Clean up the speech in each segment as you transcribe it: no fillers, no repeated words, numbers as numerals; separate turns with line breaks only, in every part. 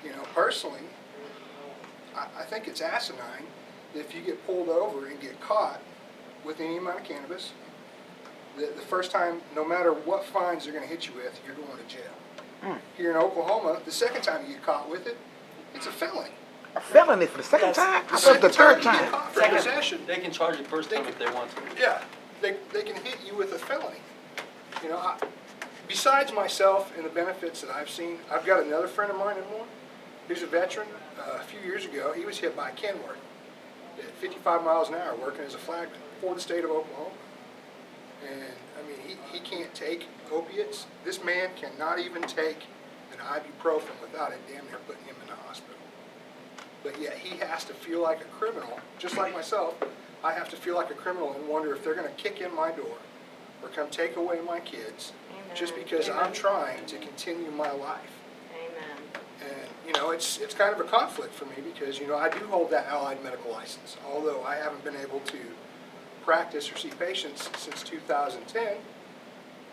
You know, personally, I think it's asinine if you get pulled over and get caught with any amount of cannabis. The first time, no matter what fines they're going to hit you with, you're going to jail. Here in Oklahoma, the second time you get caught with it, it's a felony.
A felony for the second time? I thought the third
You get
time.
caught for possession.
They can charge you first time if they want to.
Yeah, they can hit you with a felony. You know, besides myself and the benefits that I've seen, I've got another friend of mine in one. He's a veteran. A few years ago, he was hit by a Kenworth at 55 miles an hour working as a flagman for the state of Oklahoma. And, I mean, he can't take opiates. This man cannot even take an ibuprofen without it damn near putting him in the hospital. But yet he has to feel like a criminal, just like myself. I have to feel like a criminal and wonder if they're going to kick in my door or come take away my kids just because I'm trying to continue my life. And, you know, it's kind of a conflict for me because, you know, I do hold that allied medical license. Although I haven't been able to practice or see patients since 2010,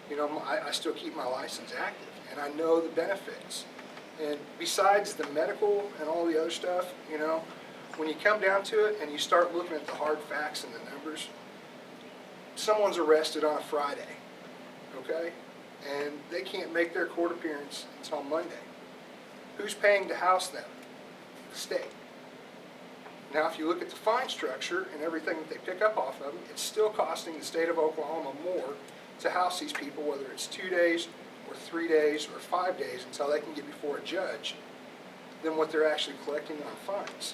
you know, I still keep my license active. And I know the benefits. And besides the medical and all the other stuff, you know, when you come down to it and you start looking at the hard facts and the numbers, someone's arrested on a Friday, okay? And they can't make their court appearance until Monday. Who's paying to house them? The state. Now, if you look at the fine structure and everything that they pick up off of them, it's still costing the state of Oklahoma more to house these people, whether it's 2 days or 3 days or 5 days until they can get before a judge, than what they're actually collecting on fines.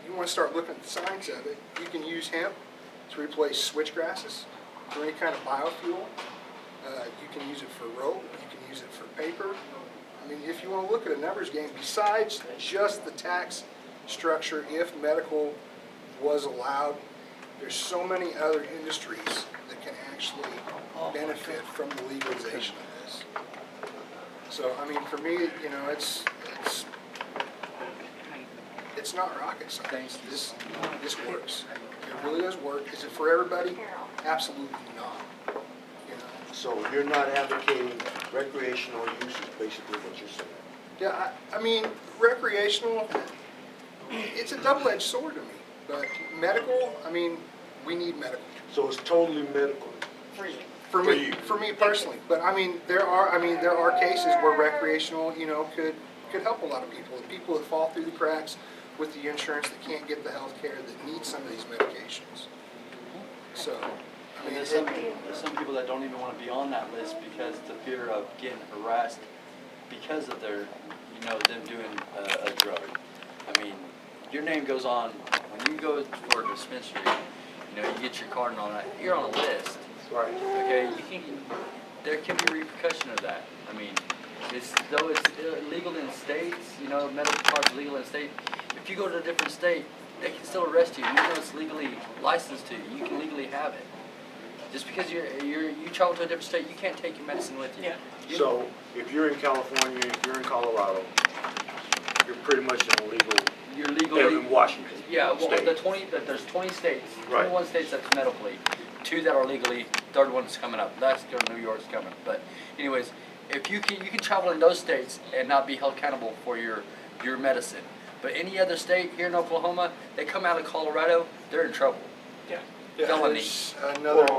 You want to start looking at the science of it. You can use hemp to replace switchgrasses or any kind of biofuel. You can use it for rope. You can use it for paper. I mean, if you want to look at a numbers game, besides just the tax structure, if medical was allowed, there's so many other industries that can actually benefit from the legalization of this. So, I mean, for me, you know, it's not rocket science. This works. It really does work. Is it for everybody? Absolutely not. You know.
So you're not advocating recreational use is basically what you're saying?
Yeah, I mean, recreational, it's a double-edged sword to me. But medical, I mean, we need medical.
So it's totally medical?
For me personally. But I mean, there are cases where recreational, you know, could help a lot of people. The people that fall through the cracks with the insurance that can't get the health care that need some of these medications. So, I mean,
there's some people that don't even want to be on that list because the fear of getting harassed because of their, you know, them doing a drug. I mean, your name goes on when you go for a dispensary. You know, you get your card and all that. You're on a list.
Right.
Okay. There can be repercussion of that. I mean, though it's illegal in states. You know, medical cards legal in state. If you go to a different state, they can still arrest you. Even though it's legally licensed to you, you can legally have it. Just because you travel to a different state, you can't take your medicine with you. Yeah.
So if you're in California, if you're in Colorado, you're pretty much in illegal.
You're legally
in Washington.
Yeah, well,
state.
there's 20 states,
Right.
21 states that's medically, 2 that are legally, third one's coming up. That's New York's coming. But anyways, if you can travel in those states and not be held accountable for your medicine. But any other state here in Oklahoma, they come out of Colorado, they're in trouble.
yeah,
Felony.
there's another